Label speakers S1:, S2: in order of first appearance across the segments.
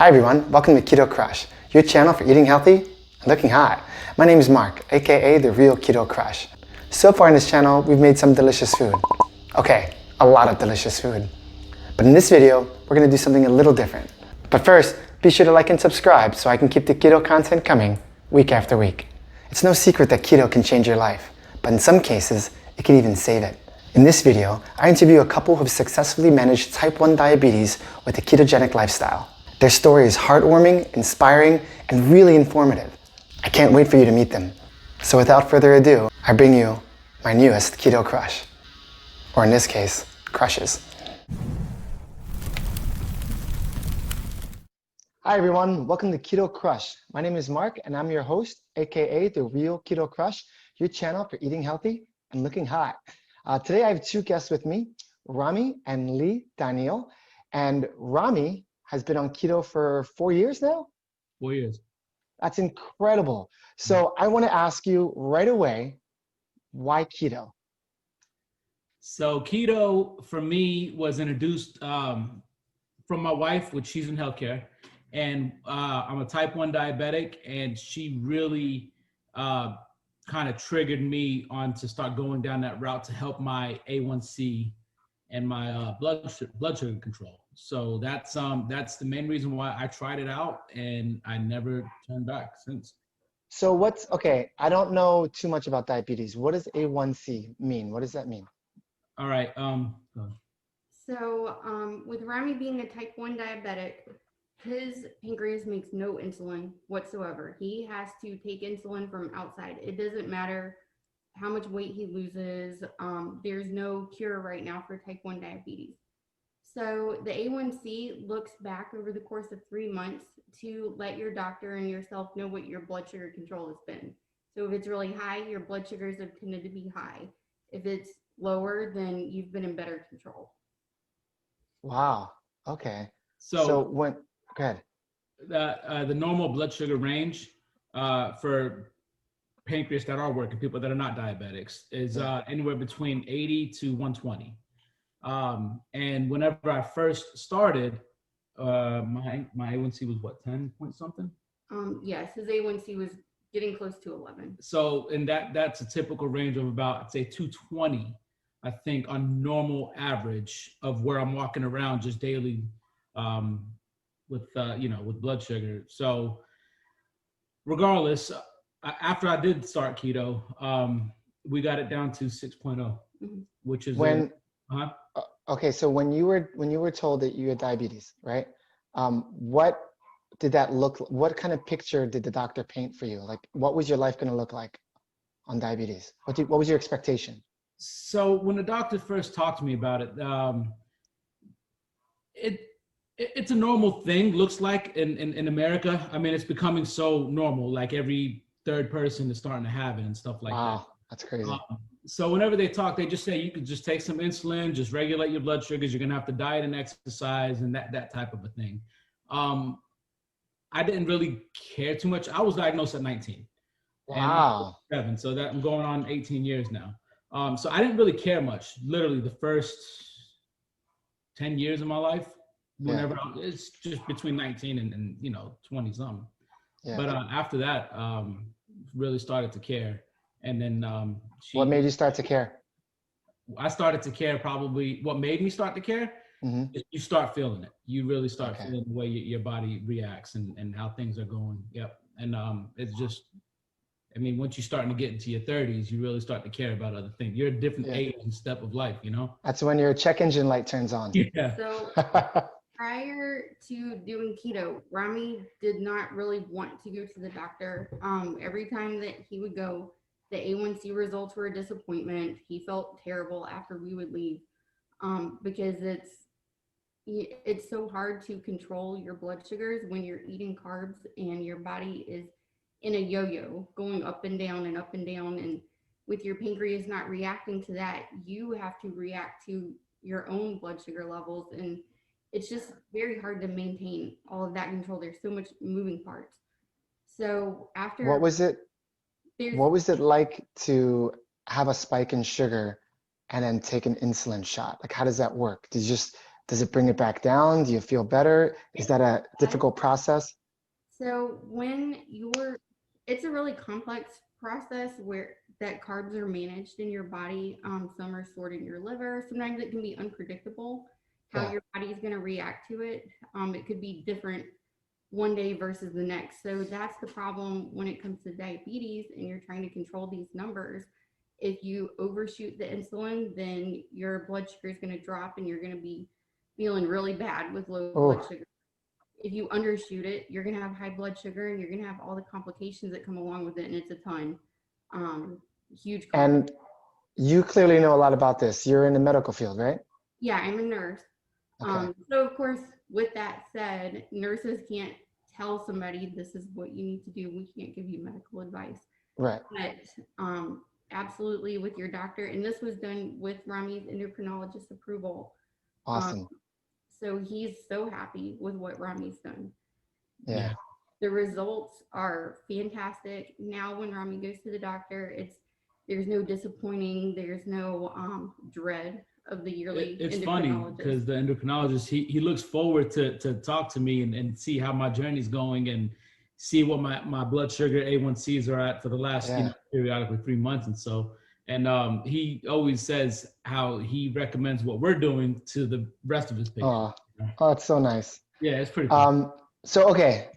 S1: Hi everyone, welcome to Keto Crush, your channel for eating healthy and looking hot. My name is Mark, aka the real Keto Crush. So far in this channel, we've made some delicious food. Okay, a lot of delicious food. But in this video, we're gonna do something a little different. But first, be sure to like and subscribe so I can keep the keto content coming week after week. It's no secret that keto can change your life, but in some cases, it can even save it. In this video, I interview a couple who have successfully managed type 1 diabetes with a ketogenic lifestyle. Their story is heartwarming, inspiring, and really informative. I can't wait for you to meet them. So without further ado, I bring you my newest Keto Crush. Or in this case, crushes. Hi everyone, welcome to Keto Crush. My name is Mark and I'm your host, aka the real Keto Crush, your channel for eating healthy and looking hot. Today I have two guests with me, Rami and 𝗬𝗏. And Rami has been on keto for 4 years now?
S2: 4 years.
S1: That's incredible. So I want to ask you right away, why keto?
S2: So keto for me was introduced from my wife, which she's in healthcare, and I'm a type 1 diabetic, and she really kind of triggered me on to start going down that route to help my A1C and my blood sugar control. So that's the main reason why I tried it out, and I never turned back since.
S1: So okay, I don't know too much about diabetes. What does A1C mean? What does that mean?
S2: All right.
S3: So with Rami being a type 1 diabetic, his pancreas makes no insulin whatsoever. He has to take insulin from outside. It doesn't matter how much weight he loses. There's no cure right now for type 1 diabetes. So the A1C looks back over the course of 3 months to let your doctor and yourself know what your blood sugar control has been. So if it's really high, your blood sugars have tended to be high. If it's lower, then you've been in better control.
S1: Wow, okay.
S2: So
S1: go ahead.
S2: The normal blood sugar range for pancreas that are working, people that are not diabetics, is anywhere between 80 to 120. And whenever I first started, my A1C was what, 10 point something?
S3: Yes, his A1C was getting close to 11.
S2: So, and that's a typical range of about, I'd say 220, I think, on normal average of where I'm walking around just daily with blood sugar. So regardless, after I did start keto, we got it down to 6.0, which is
S1: okay. So when you were told that you had diabetes, right? What did that look? What kind of picture did the doctor paint for you? Like, what was your life going to look like on diabetes? What was your expectation?
S2: So when the doctor first talked to me about it, it's a normal thing, looks like in America. I mean, it's becoming so normal, like every third person is starting to have it and stuff like that.
S1: Wow, that's crazy.
S2: So whenever they talk, they just say you could just take some insulin, just regulate your blood sugars. You're gonna have to diet and exercise and that type of a thing. I didn't really care too much. I was diagnosed at 19.
S1: Wow.
S2: And so that I'm going on 18 years now. So I didn't really care much. Literally the first 10 years of my life, whenever it's just between 19 and 20 something. Yeah. But after that, really started to care. And then
S1: what made you start to care?
S2: I started to care probably, what made me start to care is you start feeling it. You really start feeling the way your body reacts and how things are going. Yep. And it's just, I mean, once you're starting to get into your 30s, you really start to care about other things. You're a different age and step of life,
S1: That's when your check engine light turns on.
S2: Yeah.
S3: So prior to doing keto, Rami did not really want to go to the doctor. Every time that he would go, the A1C results were a disappointment. He felt terrible after we would leave because it's so hard to control your blood sugars when you're eating carbs and your body is in a yo-yo going up and down and up and down. And with your pancreas not reacting to that, you have to react to your own blood sugar levels. And it's just very hard to maintain all of that control. There's so much moving parts. So after
S1: what was it like to have a spike in sugar and then take an insulin shot? Like, how does that work? Did you just Does it bring it back down? Do you feel better? Is that a difficult process?
S3: So it's a really complex process where that carbs are managed in your body. Some are stored in your liver. Sometimes it can be unpredictable how
S1: Yeah.
S3: your body is going to react to it. It could be different one day versus the next. So that's the problem when it comes to diabetes and you're trying to control these numbers. If you overshoot the insulin, then your blood sugar is going to drop and you're going to be feeling really bad with low blood sugar. If you undershoot it, you're going to have high blood sugar and you're going to have all the complications that come along with it. And it's a ton. Huge.
S1: And you clearly know a lot about this. You're in the medical field, right?
S3: Yeah, I'm a nurse.
S1: Okay.
S3: So of course, with that said, nurses can't tell somebody this is what you need to do. We can't give you medical advice.
S1: Right.
S3: But absolutely with your doctor. And this was done with Rami's endocrinologist approval.
S1: Awesome.
S3: So he's so happy with what Rami's done.
S1: Yeah.
S3: The results are fantastic. Now when Rami goes to the doctor, there's no disappointing, there's no dread of the yearly
S2: It's funny because the endocrinologist, he looks forward to talk to me and see how my journey's going and see what my blood sugar A1Cs are at for the last periodically 3 months and so. And he always says how he recommends what we're doing to the rest of his patients.
S1: Oh, it's so nice.
S2: Yeah, it's pretty cool.
S1: So, okay,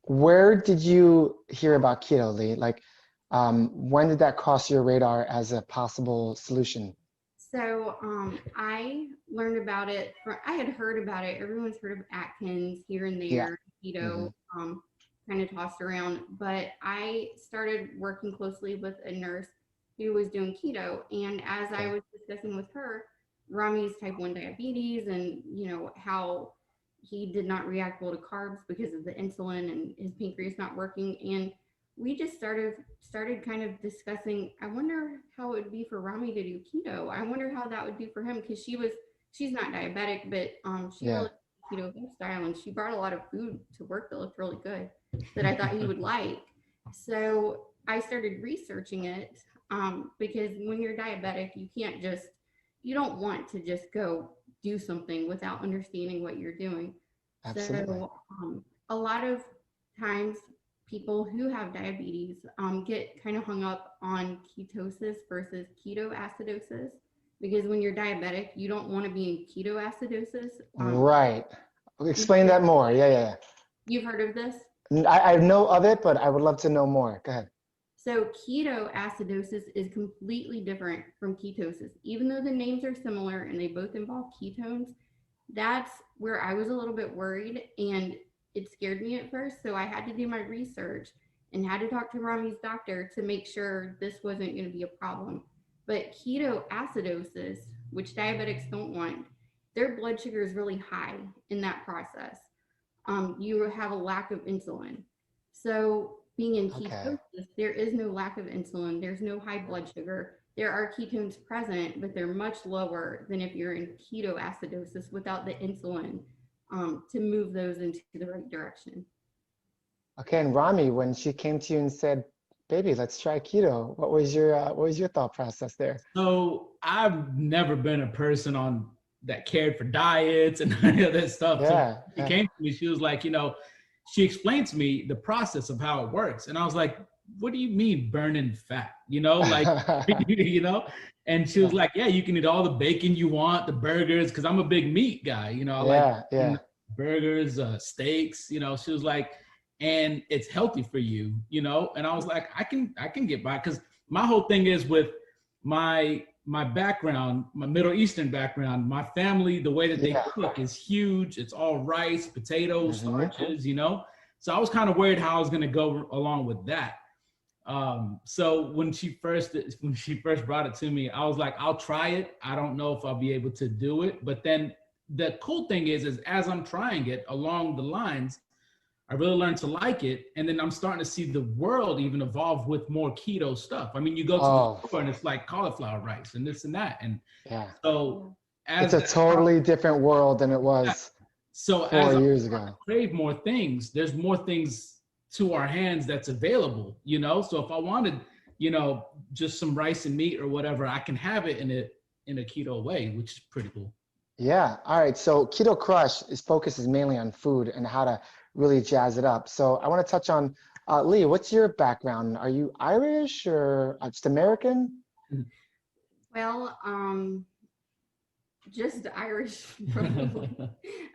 S1: where did you hear about keto, Lee? Like, when did that cross your radar as a possible solution?
S3: So I learned about it. I had heard about it. Everyone's heard of Atkins here and there, keto, kind of tossed around. But I started working closely with a nurse who was doing keto. And as I was discussing with her, Rami's type 1 diabetes and, how he did not react well to carbs because of the insulin and his pancreas not working. And we just started kind of discussing, I wonder how it would be for Rami to do keto. I wonder how that would do for him because she's not diabetic, but she really keto lifestyle and she brought a lot of food to work that looked really good that I thought he would like. So I started researching it because when you're diabetic, you don't want to just go do something without understanding what you're doing.
S1: Absolutely.
S3: So a lot of times people who have diabetes get kind of hung up on ketosis versus ketoacidosis because when you're diabetic, you don't want to be in ketoacidosis.
S1: Right. Explain that more. Yeah.
S3: You've heard of this?
S1: I know of it, but I would love to know more. Go ahead.
S3: So ketoacidosis is completely different from ketosis. Even though the names are similar and they both involve ketones, that's where I was a little bit worried and it scared me at first. So I had to do my research and had to talk to Rami's doctor to make sure this wasn't going to be a problem. But ketoacidosis, which diabetics don't want, their blood sugar is really high in that process. You have a lack of insulin. So being in ketosis, there is no lack of insulin. There's no high blood sugar. There are ketones present, but they're much lower than if you're in ketoacidosis without the insulin to move those into the right direction.
S1: Okay, and Rami, when she came to you and said, "Baby, let's try keto," what was your thought process there?
S2: So I've never been a person that cared for diets and any of that stuff.
S1: Yeah,
S2: so she came to me, she was like, she explained to me the process of how it works. And I was like, what do you mean burning fat? And she was like, yeah, you can eat all the bacon you want, the burgers, because I'm a big meat guy, like burgers, steaks, she was like, and it's healthy for you, and I was like, I can get by, because my whole thing is with my background, my Middle Eastern background, my family, the way that they cook is huge. It's all rice, potatoes, starches, So I was kind of worried how I was going to go along with that. So when she first brought it to me, I was like, I'll try it. I don't know if I'll be able to do it. But then the cool thing is as I'm trying it along the lines, I really learned to like it. And then I'm starting to see the world even evolve with more keto stuff. I mean, you go to the store and it's like cauliflower rice and this and that. And so it's
S1: a totally different world than it was 4 years ago.
S2: Crave more things, there's more things to our hands that's available, So if I wanted, just some rice and meat or whatever, I can have it in a keto way, which is pretty cool.
S1: Yeah. All right. So Keto Crush focuses mainly on food and how to really jazz it up. So I want to touch on Lee. What's your background? Are you Irish or just American?
S3: Well, just Irish, probably.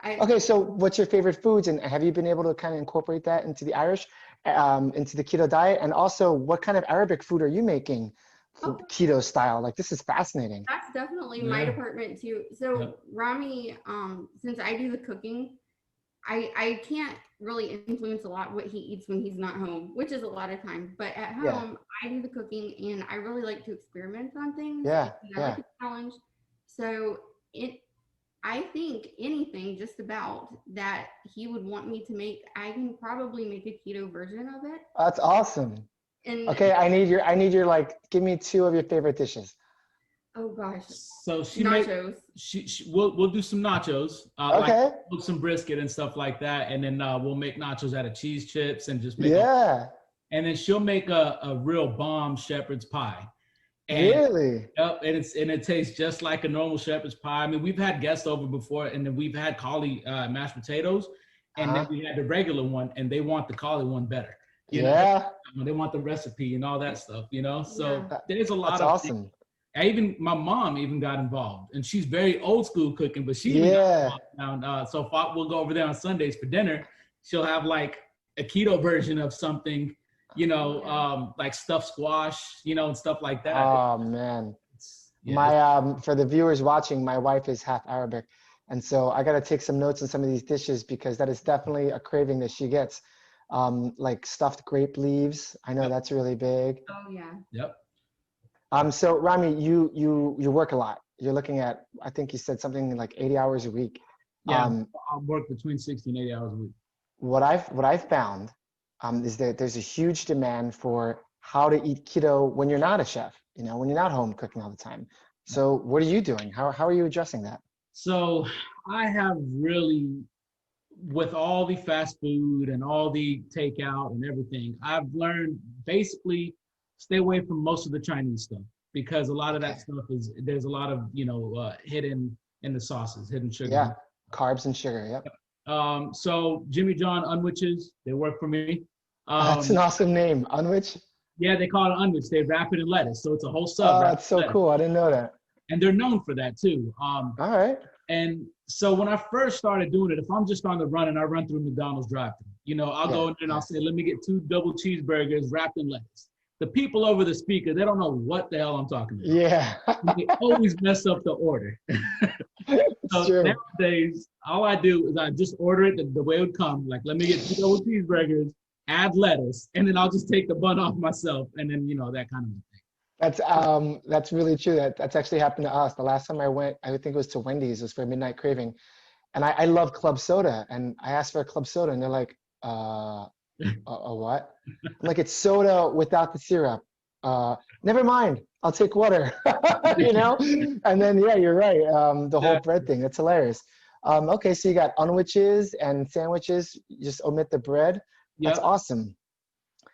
S1: Okay. So what's your favorite foods, and have you been able to kind of incorporate that into the Irish, into the keto diet? And also, what kind of Arabic food are you making
S3: Okay,
S1: keto style? Like, this is fascinating.
S3: that's definitely my
S2: Yeah.
S3: department too. So
S2: Yep.
S3: Rami, since I do the cooking, I can't really influence a lot what he eats when he's not home, which is a lot of time. But at
S1: Yeah.
S3: home, I do the cooking and I really like to experiment on things.
S1: Yeah.
S3: And I like a challenge. So I think anything just about that he would want me to make, I can probably make a keto version of it.
S1: That's awesome.
S3: And
S1: Okay, I need your like, give me two of your favorite dishes.
S3: oh gosh,
S2: So
S3: nachos.
S2: We'll do some nachos,
S1: Okay.
S2: like cook some brisket and stuff like that, and then we'll make nachos out of cheese chips and just make
S1: Yeah.
S2: and then she'll make a real bomb shepherd's pie. And
S1: Really?
S2: yep, and it tastes just like a normal shepherd's pie. I mean, we've had guests over before, and then we've had cauli mashed potatoes, and then we had the regular one, and they want the cauli one better. You
S1: Yeah.
S2: know, they want the recipe and all that stuff. You know, so
S3: Yeah.
S2: there's a lot
S1: That's
S2: of
S1: awesome.
S2: my mom even got involved, and she's very old school cooking, but she even got
S1: Yeah.
S2: involved now. So if we'll go over there on Sundays for dinner, she'll have like a keto version of something, you know, like stuffed squash, you know, and stuff like that.
S1: Oh man.
S2: Yeah,
S1: My for the viewers watching, my wife is half Arabic, and so I got to take some notes on some of these dishes because that is definitely a craving that she gets. Like stuffed grape leaves. I know that's really big.
S3: Oh yeah.
S2: Yep.
S1: So Rami, you work a lot. You're looking at, I think you said something like 80 hours a week.
S2: Yeah, I work between 60 and 80 hours a week.
S1: What I've found is that there's a huge demand for how to eat keto when you're not a chef, you know, when you're not home cooking all the time. So what are you doing? How are you addressing that?
S2: So I have really, with all the fast food and all the takeout and everything, I've learned basically stay away from most of the Chinese stuff because a lot of that stuff there's a lot of, you know, hidden in the sauces, hidden sugar.
S1: Yeah, carbs and sugar. Yep.
S2: So Jimmy John 𝗓𝗏𝗃, they work for me.
S1: That's an awesome name. Unwich?
S2: Yeah, they call it 𝗓𝗏𝗃. They wrap it in lettuce, so it's a whole sub.
S1: Oh, that's so cool. I didn't know that.
S2: And they're known for that too.
S1: All right.
S2: And so when I first started doing it, if I'm just on the run and I run through McDonald's drive-thru, you know, I'll go in there and I'll say, let me get 2 double cheeseburgers wrapped in lettuce. The people over the speaker, they don't know what the hell I'm talking about.
S1: Yeah.
S2: They always mess up the order. So
S1: True.
S2: nowadays, all I do is I just order it the way it would come. Like, let me get 2 double cheeseburgers, add lettuce, and then I'll just take the bun off myself, and then, you know, that kind of thing.
S1: That's really true. That's actually happened to us. The last time I went, I think it was to Wendy's, it was for a midnight craving. And I love club soda. And I asked for a club soda and they're like, a what? I'm like, it's soda without the syrup. Never mind, I'll take water, you know? And then, yeah, you're right. The whole bread thing, that's hilarious. Okay, so you got unwitches and sandwiches, you just omit the bread. That's awesome.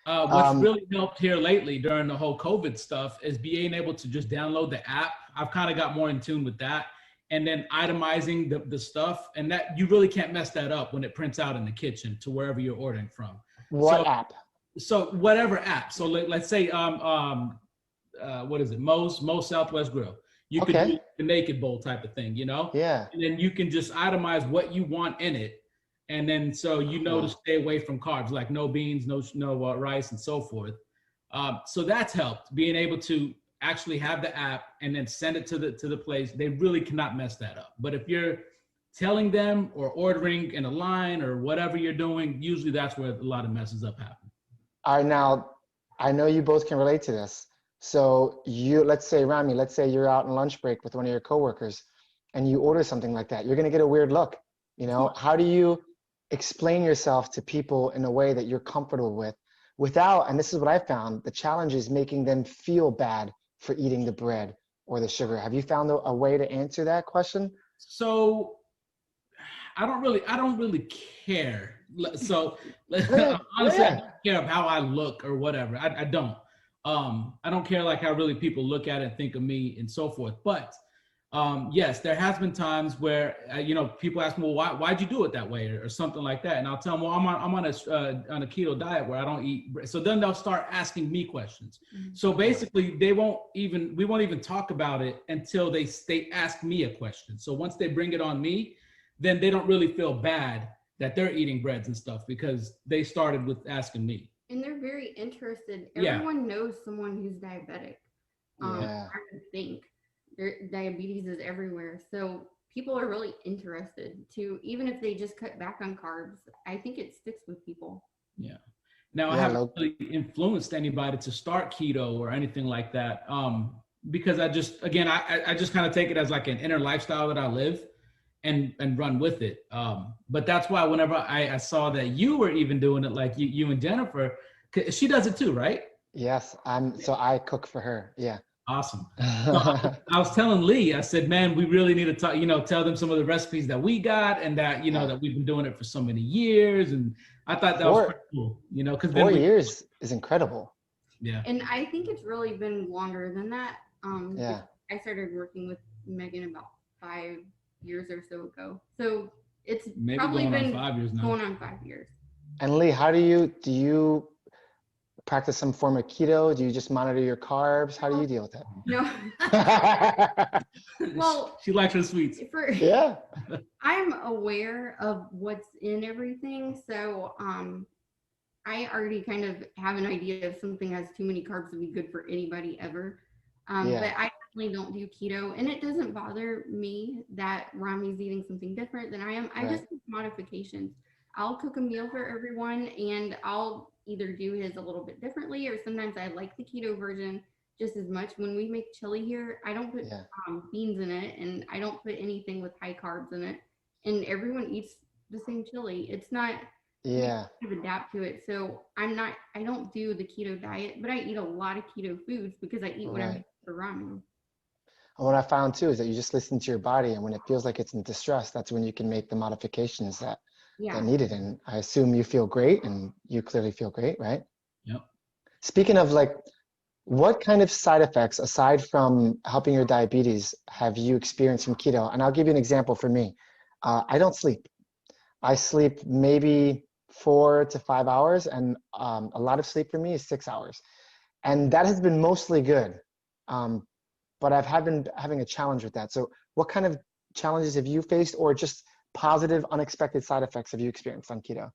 S2: What's really helped here lately during the whole COVID stuff is being able to just download the app. I've kind of got more in tune with that. And then itemizing the stuff. And that you really can't mess that up when it prints out in the kitchen to wherever you're ordering from.
S1: What app?
S2: So whatever app. So let's say, what is it? 𝗏𝗁 Southwest Grill. You could do the naked bowl type of thing, you know?
S1: Yeah.
S2: And then you can just itemize what you want in it. And then, so you know to stay away from carbs, like no beans, no rice, and so forth. So that's helped, being able to actually have the app and then send it to the place. They really cannot mess that up. But if you're telling them or ordering in a line or whatever you're doing, usually that's where a lot of messes up happen.
S1: All right, now, I know you both can relate to this. So let's say, Rami, let's say you're out on lunch break with one of your coworkers and you order something like that. You're going to get a weird look. You know, how do you explain yourself to people in a way that you're comfortable with without, and this is what I found, the challenge is making them feel bad for eating the bread or the sugar. Have you found a way to answer that question?
S2: So I don't really care. So honestly, I don't care of how I look or whatever. I don't. I don't care like how really people look at it and think of me and so forth. But Yes, there has been times where people ask me, well, why'd you do it that way, or something like that, and I'll tell them, well, I'm on a keto diet where I don't eat bread. So then they'll start asking me questions. So basically, we won't even talk about it until they ask me a question. So once they bring it on me, then they don't really feel bad that they're eating breads and stuff because they started with asking me.
S3: And they're very interested. Everyone knows someone who's diabetic. I would think. Diabetes is everywhere. So people are really interested to, even if they just cut back on carbs, I think it sticks with people.
S2: Yeah. Now, I haven't really influenced anybody to start keto or anything like that. Because I just kind of take it as like an inner lifestyle that I live and run with it. But that's why whenever I saw that you were even doing it, like you and Jennifer, she does it too, right?
S1: Yes. So I cook for her. Yeah.
S2: Awesome. So I was telling Lee, I said, man, we really need to talk, tell them some of the recipes that we got and that, that we've been doing it for so many years. And I thought that was pretty cool, because
S1: 4 years is incredible.
S2: Yeah.
S3: And I think it's really been longer than that.
S1: Yeah.
S3: I started working with Megan about 5 years or so ago. So it's
S2: maybe
S3: probably
S2: going
S3: been
S2: on 5 years now.
S3: Going on 5 years.
S1: And Lee, how do you practice some form of keto? Do you just monitor your carbs? How do you deal with that?
S3: No. Well,
S2: she likes her sweets.
S1: Yeah.
S3: I'm aware of what's in everything. So I already kind of have an idea if something has too many carbs to be good for anybody ever. But I definitely don't do keto. And it doesn't bother me that Rami's eating something different than I am. I just make modifications. I'll cook a meal for everyone and I'll either do his a little bit differently, or sometimes I like the keto version just as much. When we make chili here, I don't put beans in it, and I don't put anything with high carbs in it, and everyone eats the same chili. It's not adapt to it. So I don't do the keto diet, but I eat a lot of keto foods because I eat what I make for ramen.
S1: And what I found too is that you just listen to your body, and when it feels like it's in distress, that's when you can make the modifications that needed. And I assume you feel great, and you clearly feel great, right?
S2: Yep.
S1: Speaking of, like, what kind of side effects, aside from helping your diabetes, have you experienced from keto? And I'll give you an example for me. I don't sleep. I sleep maybe 4 to 5 hours, and a lot of sleep for me is 6 hours. And that has been mostly good. But I've been having a challenge with that. So what kind of challenges have you faced, or just positive, unexpected side effects have you experienced on keto?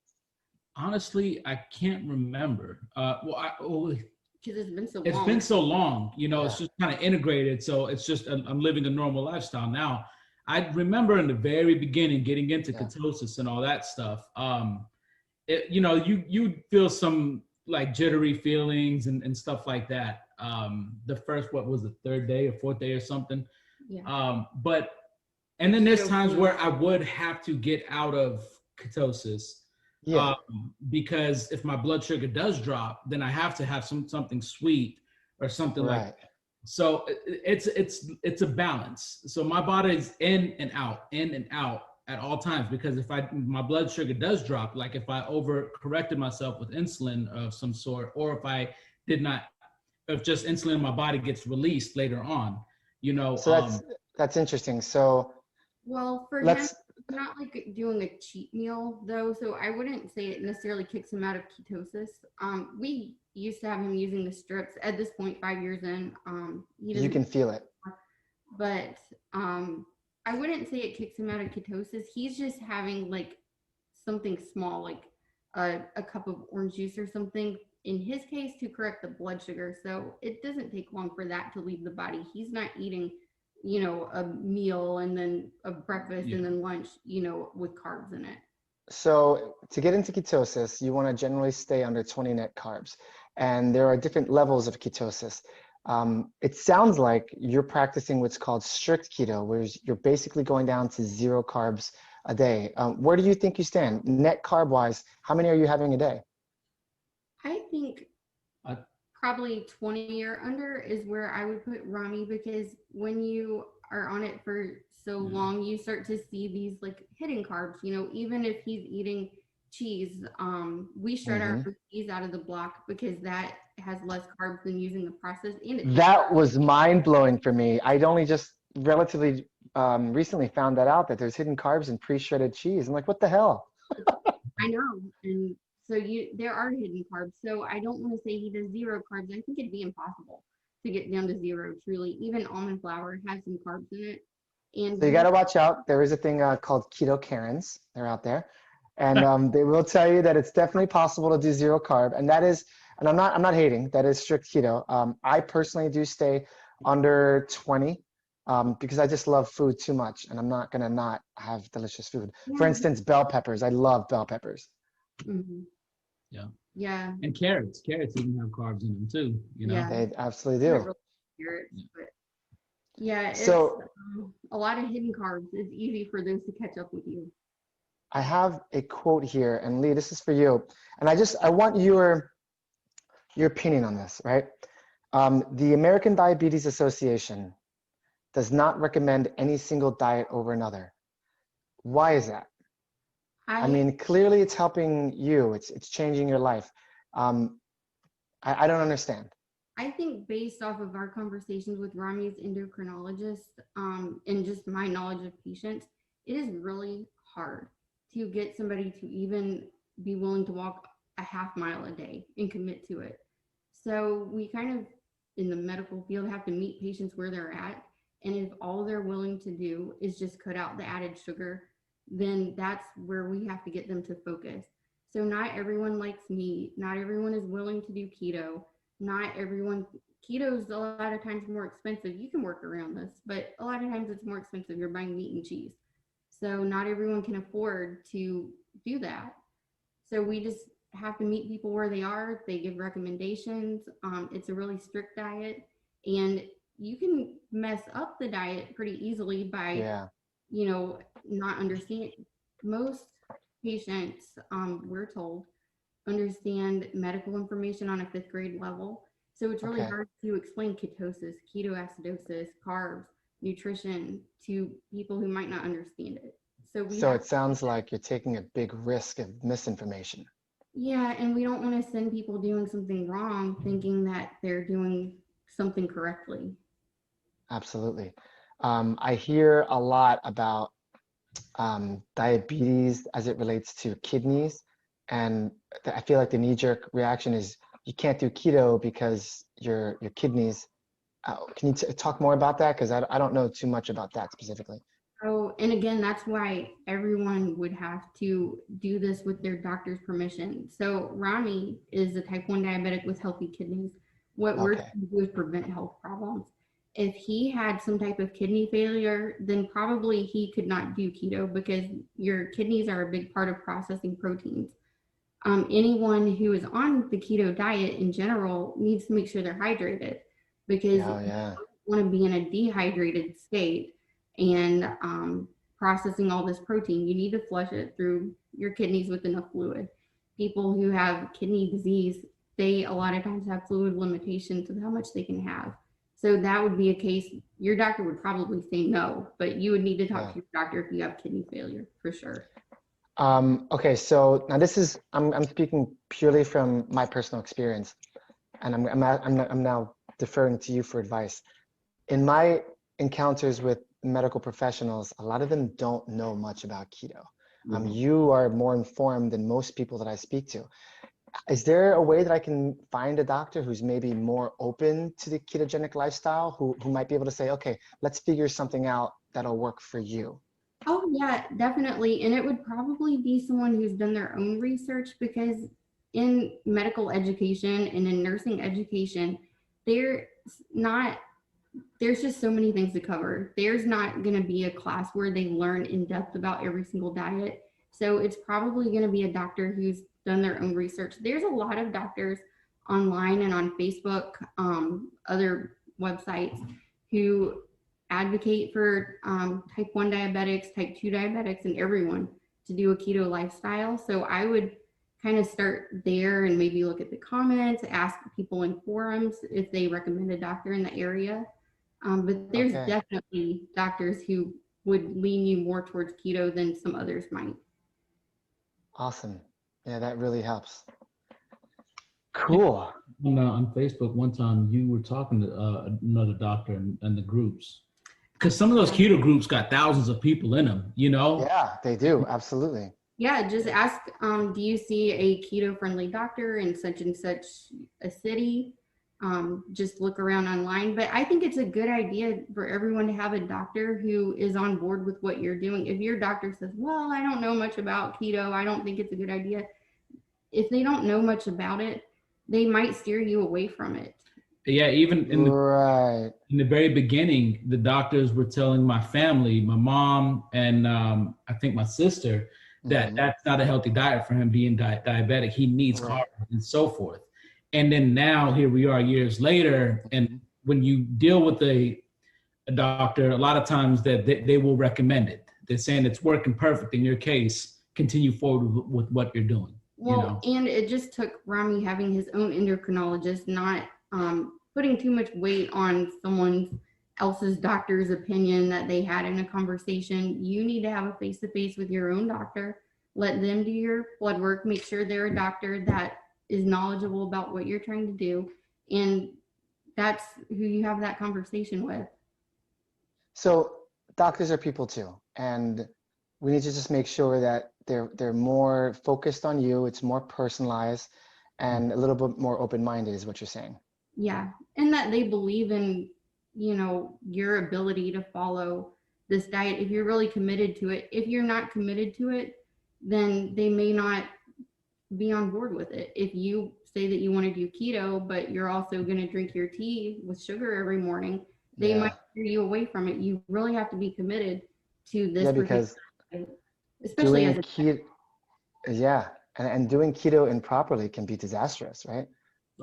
S2: Honestly, I can't remember.
S3: Because it's been so long.
S2: It's been so long, it's just kind of integrated. So it's just, I'm living a normal lifestyle now. I remember in the very beginning getting into ketosis and all that stuff. You feel some like jittery feelings and stuff like that. The first, what was the 3rd day or 4th day or something? Yeah. And then there's times where I would have to get out of ketosis because if my blood sugar does drop, then I have to have something sweet or something like that. So it's a balance. So my body is in and out at all times, because if my blood sugar does drop, like if I overcorrected myself with insulin of some sort, or if just insulin in my body gets released later on,
S1: So that's interesting. So
S3: well, for him, it's not like doing a cheat meal though. So I wouldn't say it necessarily kicks him out of ketosis. We used to have him using the strips. At this point, 5 years in,
S1: you can feel it.
S3: But I wouldn't say it kicks him out of ketosis. He's just having like something small, like a cup of orange juice or something, in his case, to correct the blood sugar. So it doesn't take long for that to leave the body. He's not eating, a meal and then a breakfast and then lunch, with carbs in it.
S1: So to get into ketosis, you want to generally stay under 20 net carbs. And there are different levels of ketosis. It sounds like you're practicing what's called strict keto, where you're basically going down to 0 carbs a day. Where do you think you stand? Net carb wise, how many are you having a day?
S3: I think probably 20 or under is where I would put Rami, because when you are on it for so long, you start to see these like hidden carbs, even if he's eating cheese, we shred our cheese out of the block because that has less carbs than using the processed. And
S1: that was mind blowing for me. I'd only just relatively recently found that out, that there's hidden carbs in pre-shredded cheese. I'm like, what the hell?
S3: I know. And so there are hidden carbs. So I don't want to say he does zero carbs. I think it'd be impossible to get down to zero, truly. Even almond flour has some carbs in it. And
S1: So you got to watch out. There is a thing called Keto Karens. They're out there. And they will tell you that it's definitely possible to do zero carb. And that is, and I'm not hating, that is strict keto. I personally do stay under 20 because I just love food too much, and I'm not going to not have delicious food. For instance, bell peppers. I love bell peppers.
S3: Mm-hmm.
S2: Yeah.
S3: Yeah.
S2: And carrots even have carbs in them too, you know?
S3: Yeah.
S1: They absolutely do.
S3: Really carrots, but yeah, it's
S1: So
S3: a lot of hidden carbs. It's easy for those to catch up with you.
S1: I have a quote here, and Lee, this is for you. And I want your opinion on this, right? The American Diabetes Association does not recommend any single diet over another. Why is that? I mean, clearly it's helping you. It's changing your life. I don't understand.
S3: I think based off of our conversations with Rami's endocrinologist and just my knowledge of patients, it is really hard to get somebody to even be willing to walk a half mile a day and commit to it. So we kind of, in the medical field, have to meet patients where they're at. And if all they're willing to do is just cut out the added sugar, then that's where we have to get them to focus. So not everyone likes meat. Not everyone is willing to do keto. Not everyone, keto is a lot of times more expensive. You can work around this, but a lot of times it's more expensive. You're buying meat and cheese. So not everyone can afford to do that. So we just have to meet people where they are. They give recommendations. It's a really strict diet, and you can mess up the diet pretty easily by, not understanding. Most patients, we're told, understand medical information on a 5th grade level. So it's really hard to explain ketosis, ketoacidosis, carbs, nutrition to people who might not understand it. So
S1: it sounds like you're taking a big risk of misinformation.
S3: Yeah, and we don't want to send people doing something wrong thinking that they're doing something correctly.
S1: Absolutely. I hear a lot about diabetes as it relates to kidneys, and I feel like the knee-jerk reaction is you can't do keto because your kidneys. Can you talk more about that? Because I don't know too much about that specifically.
S3: Oh, and again, that's why everyone would have to do this with their doctor's permission. So Rami is a type 1 diabetic with healthy kidneys. What we're trying to do is prevent health problems. If he had some type of kidney failure, then probably he could not do keto because your kidneys are a big part of processing proteins. Anyone who is on the keto diet in general needs to make sure they're hydrated, because you don't want to be in a dehydrated state and processing all this protein. You need to flush it through your kidneys with enough fluid. People who have kidney disease, they a lot of times have fluid limitations of how much they can have. So that would be a case, your doctor would probably say no, but you would need to talk to your doctor if you have kidney failure, for sure.
S1: Okay, so now this is, I'm speaking purely from my personal experience, and I'm now deferring to you for advice. In my encounters with medical professionals, a lot of them don't know much about keto. You are more informed than most people that I speak to. Is there a way that I can find a doctor who's maybe more open to the ketogenic lifestyle, who might be able to say, okay, let's figure something out that'll work for you?
S3: Oh yeah, definitely. And it would probably be someone who's done their own research, because in medical education and in nursing education, there's just so many things to cover. There's not going to be a class where they learn in depth about every single diet. So it's probably going to be a doctor who's done their own research. There's a lot of doctors online and on Facebook, other websites, who advocate for type 1 diabetics, type 2 diabetics, and everyone to do a keto lifestyle. So I would kind of start there and maybe look at the comments, ask people in forums if they recommend a doctor in the area. But there's definitely doctors who would lean you more towards keto than some others might.
S1: Awesome. Yeah, that really helps. Cool.
S2: On Facebook one time, you were talking to another doctor in the groups. because some of those keto groups got thousands of people in them, you know?
S1: Yeah, they do. Absolutely.
S3: Yeah, just ask, do you see a keto-friendly doctor in such and such a city? Just look around online. But I think it's a good idea for everyone to have a doctor who is on board with what you're doing. If your doctor says, well, I don't know much about keto, I don't think it's a good idea. If they don't know much about it, they might steer you away from it.
S2: Yeah, even in the very beginning, the doctors were telling my family, my mom and I think my sister, that that's not a healthy diet for him being diabetic. He needs carbs and so forth. And then now here we are years later, and when you deal with a doctor, a lot of times that they will recommend it. They're saying it's working perfect in your case. Continue forward with what you're doing.
S3: Well, and it just took Rami having his own endocrinologist, not putting too much weight on someone else's doctor's opinion that they had in a conversation. You need to have a face-to-face with your own doctor. Let them do your blood work. Make sure they're a doctor that is knowledgeable about what you're trying to do. And that's who you have that conversation with.
S1: So doctors are people too. And we need to just make sure that they're more focused on you. It's more personalized and a little bit more open-minded is what you're saying.
S3: Yeah. And that they believe in, you know, your ability to follow this diet if you're really committed to it. If you're not committed to it, then they may not be on board with it. If you say that you want to do keto, but you're also going to drink your tea with sugar every morning, they might steer you away from it. You really have to be committed to this.
S1: Yeah, because
S3: especially as a
S1: keto, and doing keto improperly can be disastrous, right?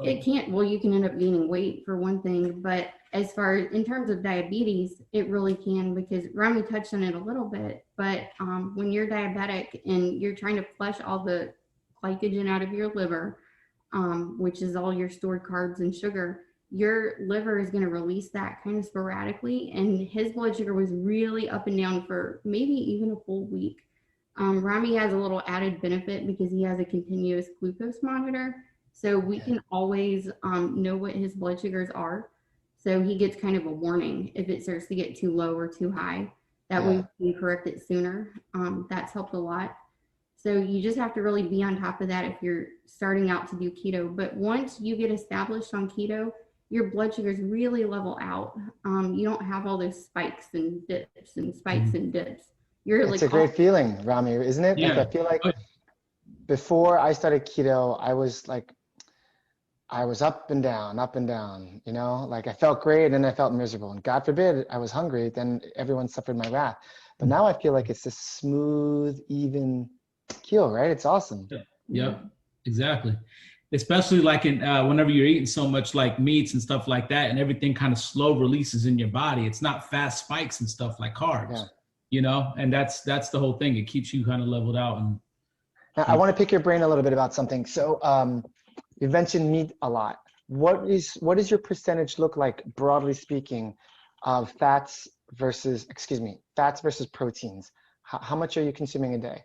S3: It can't. Well, you can end up gaining weight for one thing, but as far as in terms of diabetes, it really can, because Rami touched on it a little bit. But when you're diabetic and you're trying to flush all the glycogen out of your liver, which is all your stored carbs and sugar, your liver is going to release that kind of sporadically. And his blood sugar was really up and down for maybe even a full week. Rami has a little added benefit because he has a continuous glucose monitor. So we can always know what his blood sugars are. So he gets kind of a warning if it starts to get too low or too high. That way we can correct it sooner. That's helped a lot. So you just have to really be on top of that if you're starting out to do keto. But once you get established on keto, your blood sugars really level out. You don't have all those spikes and dips and spikes and dips.
S1: It's a great feeling, Rami, isn't it?
S2: Yeah.
S1: Like, I feel like before I started keto, I was up and down, you know, like I felt great and then I felt miserable, and God forbid I was hungry, then everyone suffered my wrath. But now I feel like it's this smooth, even keel, right? It's awesome.
S2: Yep, exactly. Especially like in whenever you're eating so much like meats and stuff like that, and everything kind of slow releases in your body. It's not fast spikes and stuff like carbs, you know, and that's the whole thing. It keeps you kind of leveled out. And
S1: now, I want to pick your brain a little bit about something. So you mentioned meat a lot. What does your percentage look like, broadly speaking, of fats versus proteins? How much are you consuming a day?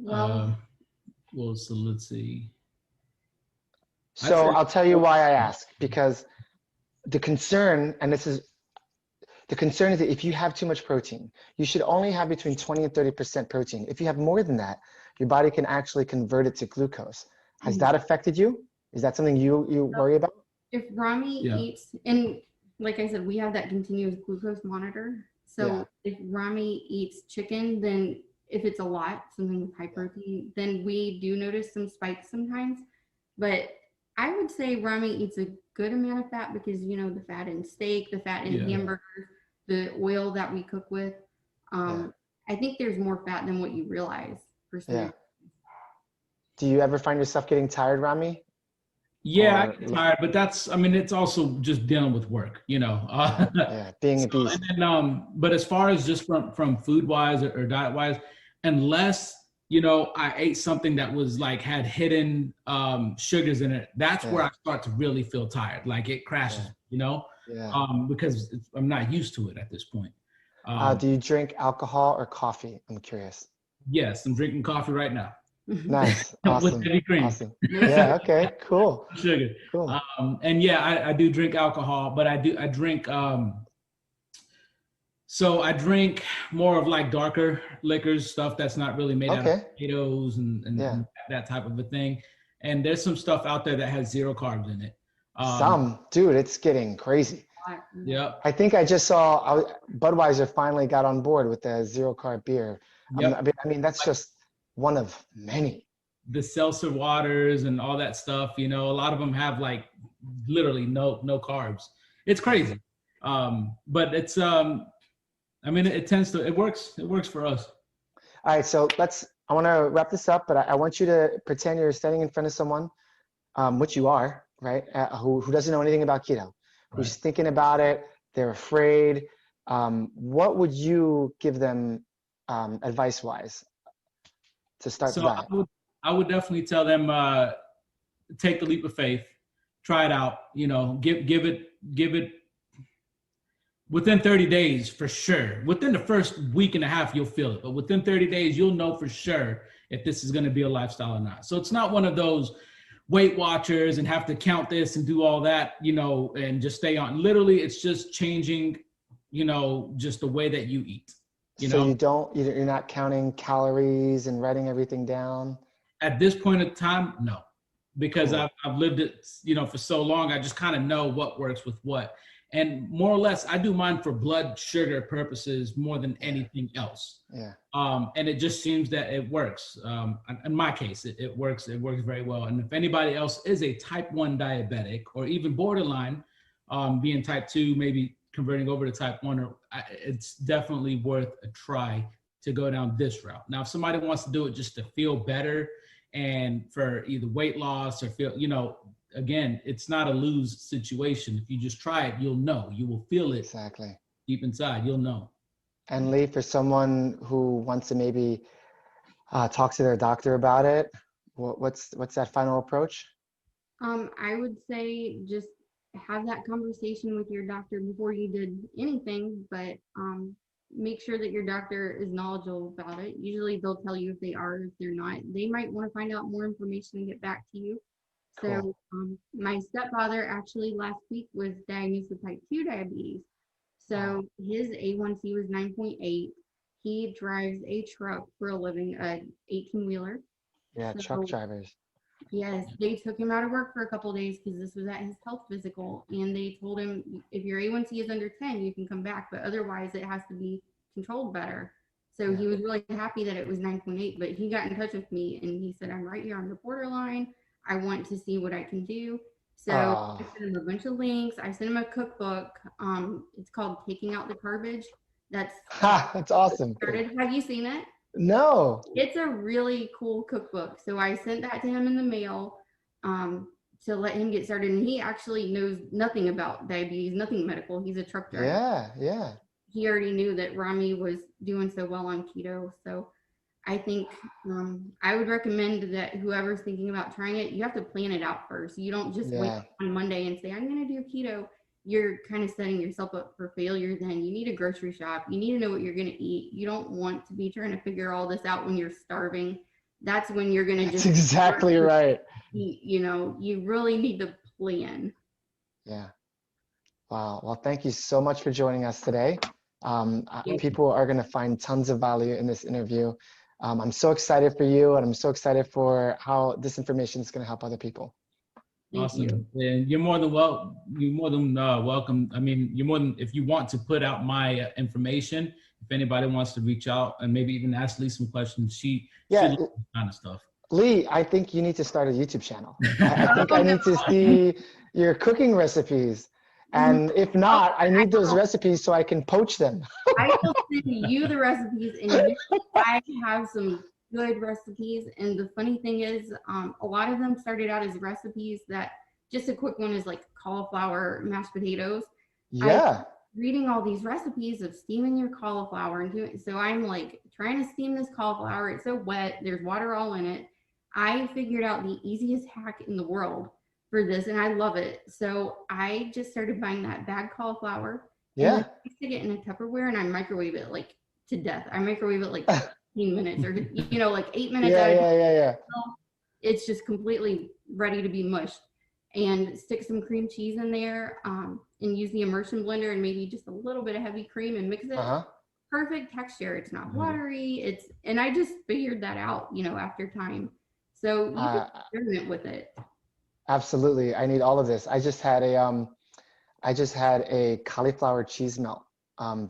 S3: Well,
S2: so let's see.
S1: So I'll tell you why I ask, because the concern is that if you have too much protein, you should only have between 20 and 30% protein. If you have more than that, your body can actually convert it to glucose. Has that affected you? Is that something you worry about?
S3: If Rami eats, and like I said, we have that continuous glucose monitor. So if Rami eats chicken, then if it's a lot, something with high protein, then we do notice some spikes sometimes. But I would say Rami eats a good amount of fat because, you know, the fat in steak, the fat in hamburgers, the oil that we cook with. I think there's more fat than what you realize.
S1: Yeah. Do you ever find yourself getting tired, Rami?
S2: Yeah, I get tired, but it's also just dealing with work, you know.
S1: Being a beast.
S2: And then, but as far as just from food wise or diet wise, unless, you know, I ate something that was like had hidden sugars in it, that's where I start to really feel tired. Like it crashes, you know, because I'm not used to it at this point.
S1: Do you drink alcohol or coffee? I'm curious.
S2: Yes, I'm drinking coffee right now.
S1: Nice. Awesome.
S2: With heavy cream.
S1: Awesome. Yeah. Okay. Cool.
S2: Sugar.
S1: Cool.
S2: And yeah, I do drink alcohol, but I drink So I drink more of like darker liquors, stuff that's not really made out of potatoes and that type of a thing. And there's some stuff out there that has 0 carbs in it.
S1: Dude, it's getting crazy.
S2: Yep.
S1: I think I just saw Budweiser finally got on board with the 0 carb beer.
S2: Yep.
S1: I mean, that's just one of many.
S2: The seltzer waters and all that stuff, you know, a lot of them have like literally no carbs. It's crazy. But it's, I mean, it works for us.
S1: All right, so I want to wrap this up, but I want you to pretend you're standing in front of someone, which you are, right? Who doesn't know anything about keto, who's thinking about it, they're afraid. What would you give them advice-wise to start the diet?
S2: I would definitely tell them, take the leap of faith, try it out, you know, give it within 30 days for sure. Within the first week and a half, you'll feel it, but within 30 days, you'll know for sure if this is going to be a lifestyle or not. So it's not one of those Weight Watchers and have to count this and do all that, you know, and just stay on. Literally, it's just changing, you know, just the way that you eat.
S1: So you're not counting calories and writing everything down?
S2: At this point in time, no, because I've lived it, you know, for so long. I just kind of know what works with what. And more or less, I do mine for blood sugar purposes more than anything else. Yeah. And it just seems that it works. In my case, it works. It works very well. And if anybody else is a type 1 diabetic or even borderline, being type 2, maybe converting over to type 1, it's definitely worth a try to go down this route. Now, if somebody wants to do it just to feel better and for either weight loss or feel, you know, again, it's not a lose situation. If you just try it, you'll know. You will feel it deep inside. You'll know.
S1: And Lee, for someone who wants to maybe talk to their doctor about it, what's that final approach?
S3: I would say just have that conversation with your doctor before you did anything, but make sure that your doctor is knowledgeable about it. Usually they'll tell you if they are, if they're not. They might want to find out more information and get back to you. So my stepfather actually last week was diagnosed with type 2 diabetes. So his A1C was 9.8. He drives a truck for a living, an 18-wheeler.
S1: Yeah, so, truck drivers.
S3: Yes, they took him out of work for a couple of days because this was at his health physical. And they told him, if your A1C is under 10, you can come back. But otherwise, it has to be controlled better. So he was really happy that it was 9.8. But he got in touch with me and he said, I'm right here on the borderline. I want to see what I can do. So I sent him a bunch of links. I sent him a cookbook. It's called Taking Out the Car-B-age. That's
S1: awesome.
S3: Have you seen it?
S1: No.
S3: It's a really cool cookbook. So I sent that to him in the mail to let him get started. And he actually knows nothing about diabetes, nothing medical. He's a truck driver.
S1: Yeah.
S3: He already knew that Rami was doing so well on keto. So I think I would recommend that whoever's thinking about trying it, you have to plan it out first. You don't just wake up on Monday and say, I'm going to do keto. You're kind of setting yourself up for failure then. You need a grocery shop. You need to know what you're going to eat. You don't want to be trying to figure all this out when you're starving. That's when you're going to just...
S1: That's exactly right.
S3: Eat, you know, you really need to plan.
S1: Yeah. Wow. Well, thank you so much for joining us today. People are going to find tons of value in this interview. I'm so excited for you, and I'm so excited for how this information is going to help other people.
S2: Awesome. And you're more than welcome. I mean, if you want to put out my information, if anybody wants to reach out and maybe even ask Lee some questions, she loves this kind of stuff.
S1: Lee, I think you need to start a YouTube channel. I think I need to see your cooking recipes. And if not, I need those recipes so I can poach them.
S3: I will send you the recipes, and I have some good recipes. And the funny thing is, a lot of them started out as recipes that, just a quick one is like cauliflower mashed potatoes.
S1: Yeah.
S3: Reading all these recipes of steaming your cauliflower and doing, so I'm like trying to steam this cauliflower. It's so wet. There's water all in it. I figured out the easiest hack in the world for this, and I love it. So I just started buying that bagged cauliflower. Yeah. I stick it in a Tupperware and I microwave it like to death. I microwave it like 15 minutes or, like 8 minutes. Yeah. It's just completely ready to be mushed. and stick some cream cheese in there, and use the immersion blender and maybe just a little bit of heavy cream and mix it. Perfect texture. It's not watery. And I just figured that out, after time. So you can experiment with it.
S1: Absolutely. I need all of this. I just had a cauliflower cheese melt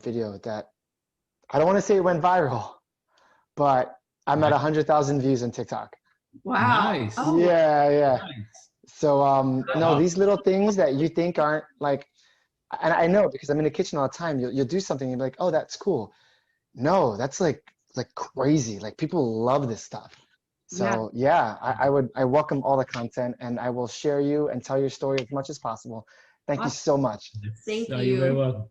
S1: video that I don't want to say it went viral, but I'm at 100,000 views on TikTok.
S2: Wow. Nice.
S3: Oh.
S1: Yeah.
S2: Nice.
S1: So no, these little things that you think aren't like, and I know because I'm in the kitchen all the time, you'll do something, you'll be like, oh, that's cool. No, that's like crazy. Like people love this stuff. So yeah, I welcome all the content, and I will share you and tell your story as much as possible. Thank you so much.
S3: Thank you.
S2: You're very welcome.